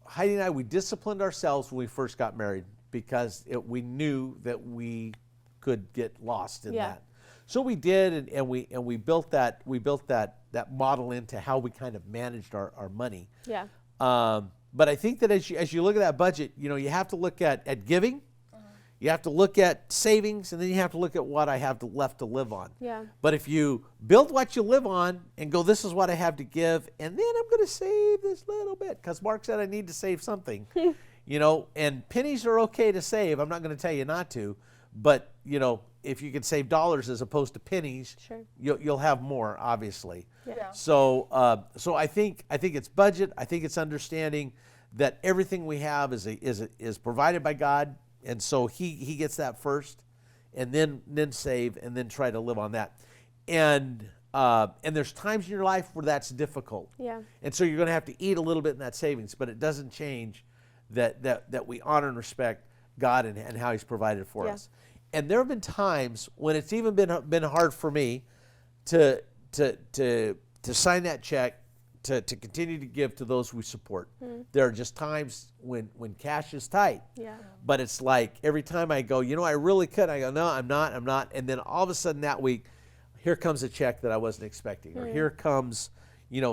Heidi and I, we disciplined ourselves when we first got married because we knew that we could get lost in that. So we did, and we built that model into how we kind of managed our money. Yeah. But I think that as you look at that budget, you have to look at giving, you have to look at savings, and then you have to look at what I have left to live on. Yeah. But if you build what you live on and go, this is what I have to give, and then I'm going to save this little bit, because Mark said I need to save something, and pennies are okay to save. I'm not going to tell you not to, but, if you can save dollars as opposed to pennies, Sure. you'll have more, obviously. Yeah. So I think it's budget. I think it's understanding that everything we have is provided by God, and so He gets that first, and then save, and then try to live on that. And there's times in your life where that's difficult. Yeah. And so you're going to have to eat a little bit in that savings, but it doesn't change that we honor and respect God and how He's provided for us. And there have been times when it's even been hard for me to sign that check, to continue to give to those we support. There are just times when cash is tight. Yeah. But it's like every time I go, I really could. I go, no, I'm not. And then all of a sudden that week, here comes a check that I wasn't expecting, or here comes,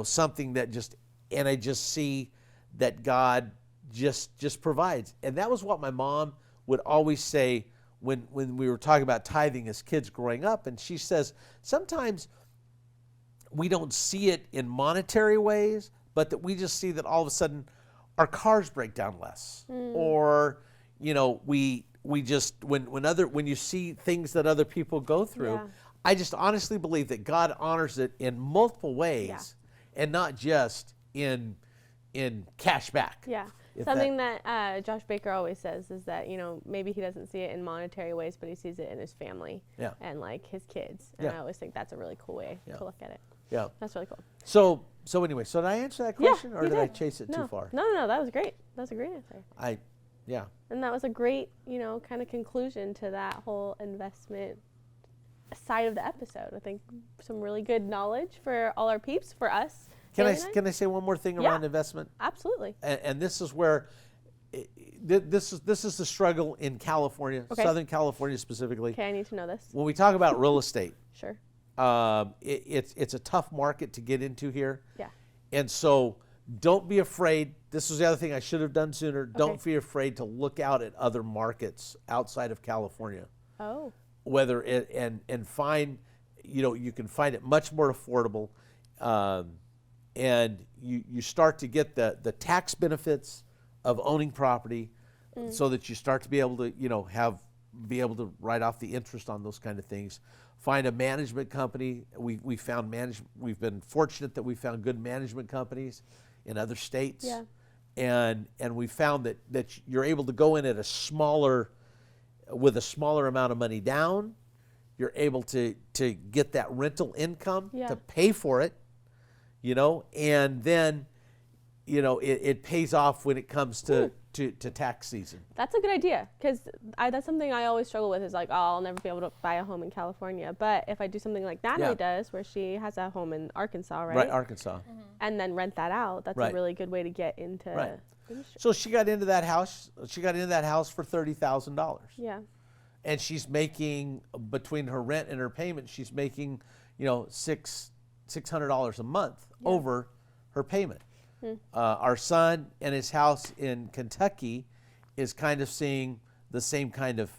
something that and I just see that God just provides. And that was what my mom would always say when we were talking about tithing as kids growing up. And she says, sometimes we don't see it in monetary ways, but that we just see that all of a sudden our cars break down less, or we just when you see things that other people go through. Yeah. I just honestly believe that God honors it in multiple ways, and not just in cash back. Yeah. If Something that Josh Baker always says is that, maybe he doesn't see it in monetary ways, but he sees it in his family and like his kids. And I always think that's a really cool way to look at it. Yeah. That's really cool. So anyway, so did I answer that question, or you did I did. chase it too far? No, that was great. That was a great answer. Yeah. And that was a great, kind of conclusion to that whole investment side of the episode. I think some really good knowledge for all our peeps, for us. Can Hailey I say one more thing Yeah. around investment? Absolutely. And this is where this is the struggle in California, Okay. Southern California specifically. Okay, I need to know this. When we talk about real estate, Sure. it's a tough market to get into here. Yeah. And so don't be afraid. This was the other thing I should have done sooner. Don't be afraid to look out at other markets outside of California. Oh. Whether it and find, you can find it much more affordable, and you start to get the tax benefits of owning property, so that you start to be able to have be able to write off the interest on those kind of things. Find a management company. We've been fortunate that we found good management companies in other states. Yeah. And we found that you're able to go in with a smaller amount of money down. You're able to get that rental income to pay for it, and then, it pays off when it comes to tax season. That's a good idea, because that's something I always struggle with, is like, oh, I'll never be able to buy a home in California. But if I do something like Natalie does, where she has a home in Arkansas, right? Right, Arkansas. Mm-hmm. And then rent that out, that's a really good way to get into the industry. So she got into that house. She got into that house for $30,000. Yeah. And she's making, between her rent and her payment, she's making, $600 a month over her payment. Our son and his house in Kentucky is kind of seeing the same kind of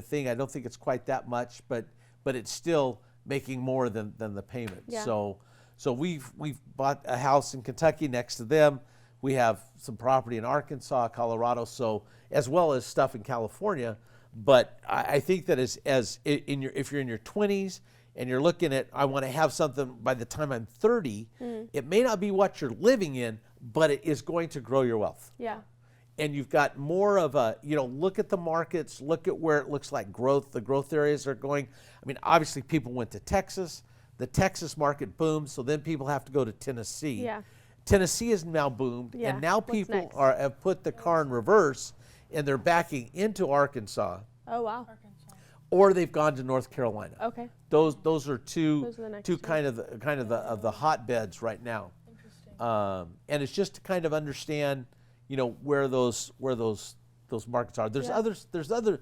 thing. I don't think it's quite that much, but it's still making more than the payment. Yeah. So we've bought a house in Kentucky next to them. We have some property in Arkansas, Colorado, so as well as stuff in California. But I think that if you're in your 20s and you're looking at, I want to have something by the time I'm 30, it may not be what you're living in, but it is going to grow your wealth. Yeah. And you've got more of a, look at the markets, look at where it looks like the growth areas are going. I mean, obviously people went to Texas. The Texas market boomed, so then people have to go to Tennessee. Yeah. Tennessee is now boomed, Yeah. and now What's people next? have put the car in reverse, and they're backing into Arkansas, Oh, wow. or they've gone to North Carolina. Okay. Those are Those are the next two two. kind of the hotbeds right now. Interesting. And it's just to kind of understand, where those markets are. There's other.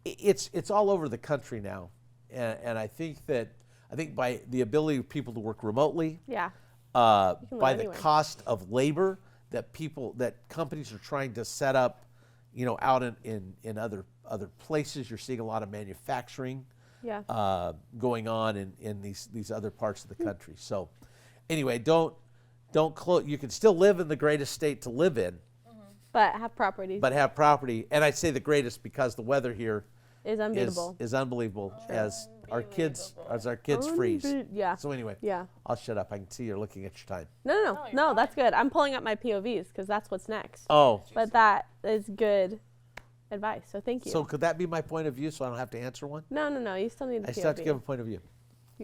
It's all over the country now, and I think by the ability of people to work remotely, Yeah. by live the anywhere. cost of labor that companies are trying to set up, out in other places. You're seeing a lot of manufacturing Yeah. going on in these other parts of the country. So anyway, don't close. You can still live in the greatest state to live in, But have properties. but have property. And I'd say the greatest because the weather here is unbeatable. is unbelievable as our kids freeze. Yeah. So anyway, Yeah. I'll shut up. I can see you're looking at your time. No, that's good. I'm pulling up my POVs because that's what's next. Oh, But that is good advice. So thank you. so could that be my point of view so I don't have to answer one? No. You still need the I POV. still have to give a point of view.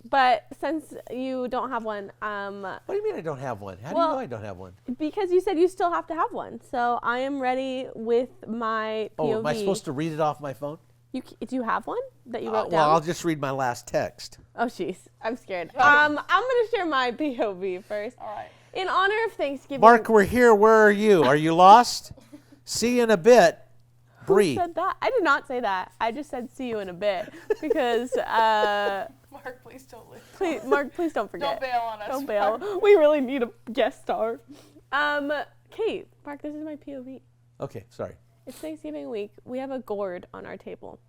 But since you don't have one, What do you mean I don't have one? How do you Well- know I don't have one? because you said you still have to have one, so I am ready with my POV. Oh, am I supposed to read it off my phone? Do you have one that you wrote Well, down? I'll just read my last text. Oh, jeez. I'm scared. I'm going to share my POV first. All right. In honor of Thanksgiving. Mark, we're here. Where are you? Are you lost? See you in a bit. Brie. Who said that? I did not say that. I just said see you in a bit because Mark, please don't leave. Mark, please don't forget. Don't bail on us. Don't bail. Mark. We really need a guest star. Kate, Mark, this is my POV. Okay, sorry. It's Thanksgiving week. We have a gourd on our table.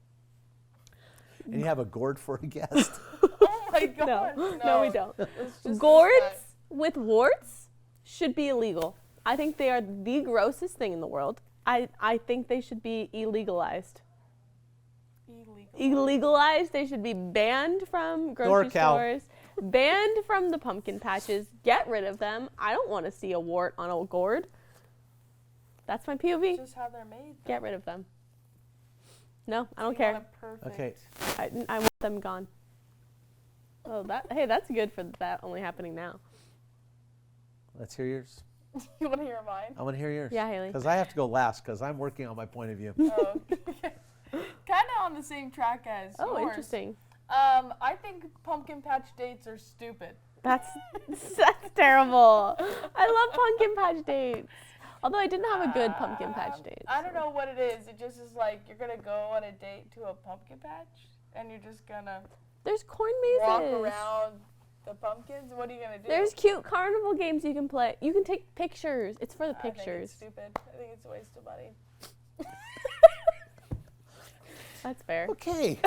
And you have a gourd for a guest? Oh my God. No, we don't. It's just Gourds this with warts should be illegal. I think they are the grossest thing in the world. I think they should be illegalized. guy. Illegalized. They should be banned from grocery NorCal. stores, banned from the pumpkin patches. Get rid of them. I don't want to see a wart on a gourd. That's my POV. It's just how they're made. Get rid of them. No, I don't We care. want a perfect- Okay. I want them gone. Oh, that's good for that only happening now. Let's hear yours. You want to hear mine? I want to hear yours. Yeah, Hailey. Because I have to go last because I'm working on my point of view. Oh, kind of on the same track as Oh, yours. interesting. I think pumpkin patch dates are stupid. That's terrible. I love pumpkin patch dates. Although I didn't have a good pumpkin patch date. I don't know what it is. It just is like you're gonna go on a date to a pumpkin patch, and you're just gonna There's corn walk mazes. around the pumpkins. What are you gonna do? There's cute carnival games you can play. You can take pictures. It's for the I think it's pictures. stupid. I think it's a waste of money. That's fair. Okay.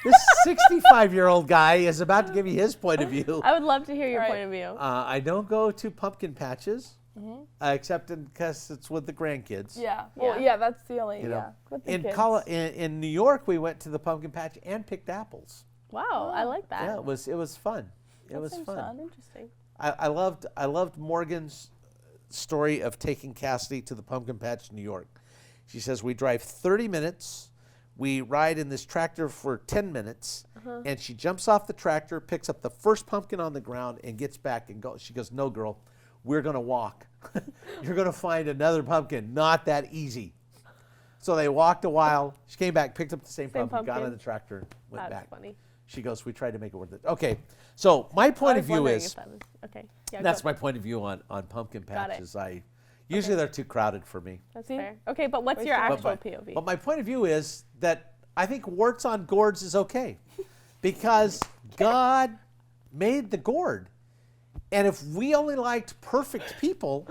This 65-year-old guy is about to give you his point of view. I would love to hear your Right. point of view. I don't go to pumpkin patches. except because it's with the grandkids. Yeah. Well, Yeah. yeah, that's the only, You know, yeah. With the In, kids. in New York, we went to the pumpkin patch and picked apples. Wow, I like that. Yeah, it was fun. It That was seems fun. fun. Interesting. I loved Morgan's story of taking Cassidy to the pumpkin patch in New York. She says we drive 30 minutes, we ride in this tractor for 10 minutes, and she jumps off the tractor, picks up the first pumpkin on the ground, and gets back and goes. She goes, "No, girl, we're gonna walk. You're gonna find another pumpkin. Not that easy." So they walked a while. She came back, picked up the same pumpkin, got on the tractor, went That's back. funny. She goes, "We tried to make it worth it." Okay, so my point I of was view wondering is if that was, okay. Yeah, that's go. my point of view on pumpkin Got it. patches. Usually they're too crowded for me. That's See? fair. Okay, but what's Where's your the- actual But POV? But my point of view is that I think warts on gourds is okay because God made the gourd. And if we only liked perfect people,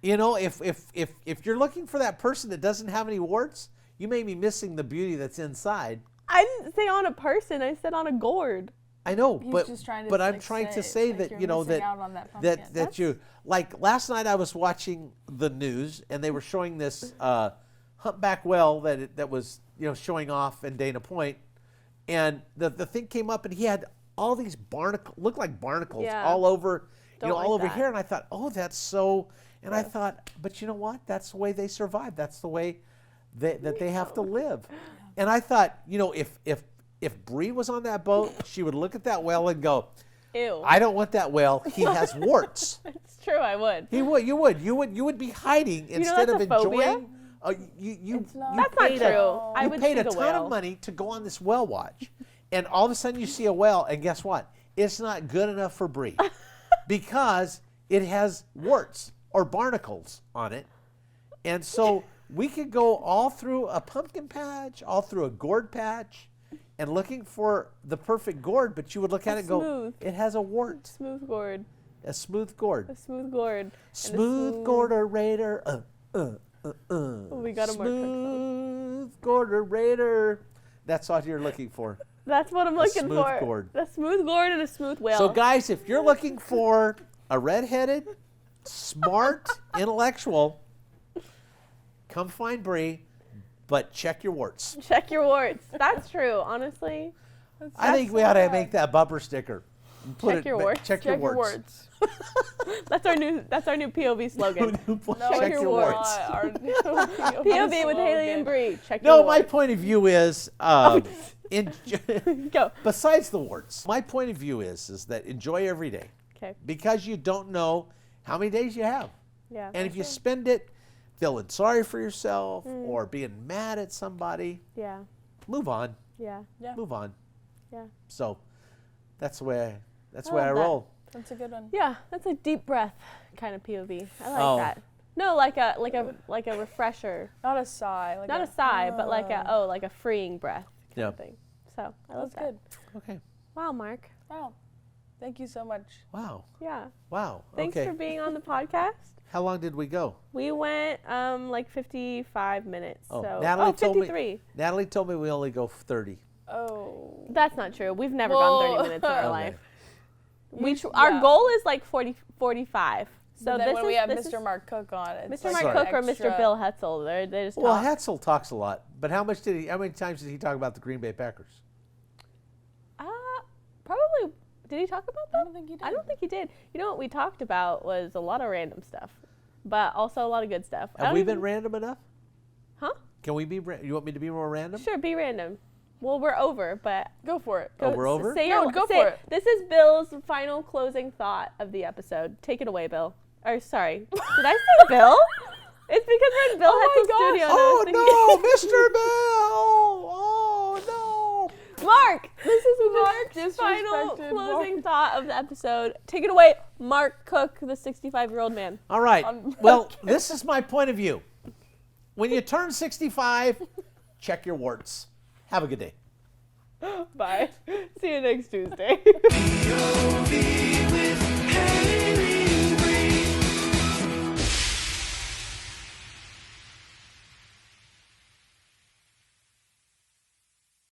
if you're looking for that person that doesn't have any warts, you may be missing the beauty that's inside. I didn't say on a person. I said on a gourd. I know, He's but just trying to, but I'm like, trying to say, say like, that you're you know missing that out on that pumpkin. that you like last night I was watching the news and they were showing this humpback whale that was showing off in Dana Point, and the thing came up and he had all these looked like barnacles Yeah. all over Don't like all over that. here, and I thought, oh, that's so, and I thought, but you know what? That's the way they survive. That's the way that they have to live. And I thought, if Brie was on that boat, she would look at that whale and go, Ew. "I don't want that whale. He has warts." It's true. I would. He would. You would be hiding instead of that's a phobia? enjoying. You It's not. That's not paid true. a- I you would paid a choose a ton whale. of money to go on this whale watch, and all of a sudden you see a whale, and guess what? It's not good enough for Brie because it has warts or barnacles on it, and so we could go all through a pumpkin patch, all through a gourd patch, and looking for the perfect gourd, but you would look at it and go, smooth. "It has a wart, Smooth gourd. a smooth gourd, A smooth gourd. And a smooth gourder raider." We got a mark. Smooth gourder raider. That's what you're looking for. That's what I'm looking smooth for. gourd. A smooth gourd and a smooth whale. So guys, if you're looking for a redheaded, smart, intellectual, come find Brie, but check your warts. Check your warts. That's true. Honestly. I think we ought to make that bumper sticker. and put Check your warts. Check your Check your warts. words. That's our new POV slogan. Check your warts. POV with Hailey and Brie. Check No, your my warts. point of view is, Go. besides the warts, my point of view is that enjoy every day Okay. because you don't know how many days you have. Yeah. And if you spend it feeling sorry for yourself or being mad at somebody, Yeah. move on. Yeah. Yeah, Move on. Yeah. So that's the way I love that. roll. that's a good one. Yeah. That's a deep breath kind of POV. I like Oh. that. No, like a refresher. Not a sigh. Like Not a sigh, but like a freeing breath kind Yeah. of thing. So I love That's that. good. Okay. Wow, Mark. Wow. Thank you so much. Wow. Yeah. Wow. Thanks okay. for being on the podcast. How long did we go? We went like 55 minutes. Oh, so Natalie told me- 53. Natalie told me we only go 30. Oh. That's not true. We've never gone 30 Whoa. minutes in our Okay. life. You Our yeah. goal is like 45. So But then this when is we have this Mr. is Mark Cook on, it's Mr. like Mark Sorry. Cook or Mr. extra- Bill Hetzel. They just Well, talk. Hetzel talks a lot, but how many times did he talk about the Green Bay Packers? Probably. Did he talk about I that? don't think you did. I don't think he did. You know what we talked about was a lot of random stuff, but also a lot of good stuff. I Have don't we even- been random enough? Huh? Can we be? You want me to be more random? Sure, be random. Well, we're over, but Go for it. Oh, we're over? Say No, your, go say- for it. This is Bill's final closing thought of the episode. Take it away, Bill. Or sorry, did I say Bill? It's because we're in Bill Hetzel's studio. and I Oh was thinking- no, Mr. Bill! Oh Mark, this is Mark's Disrespected final Mark. closing thought of the episode. Take it away, Mark Cook, the 65-year-old man. no! All right. I'm Well, this is my point of view. When you turn 65, check your warts. Have a good day. Bye. See you next Tuesday.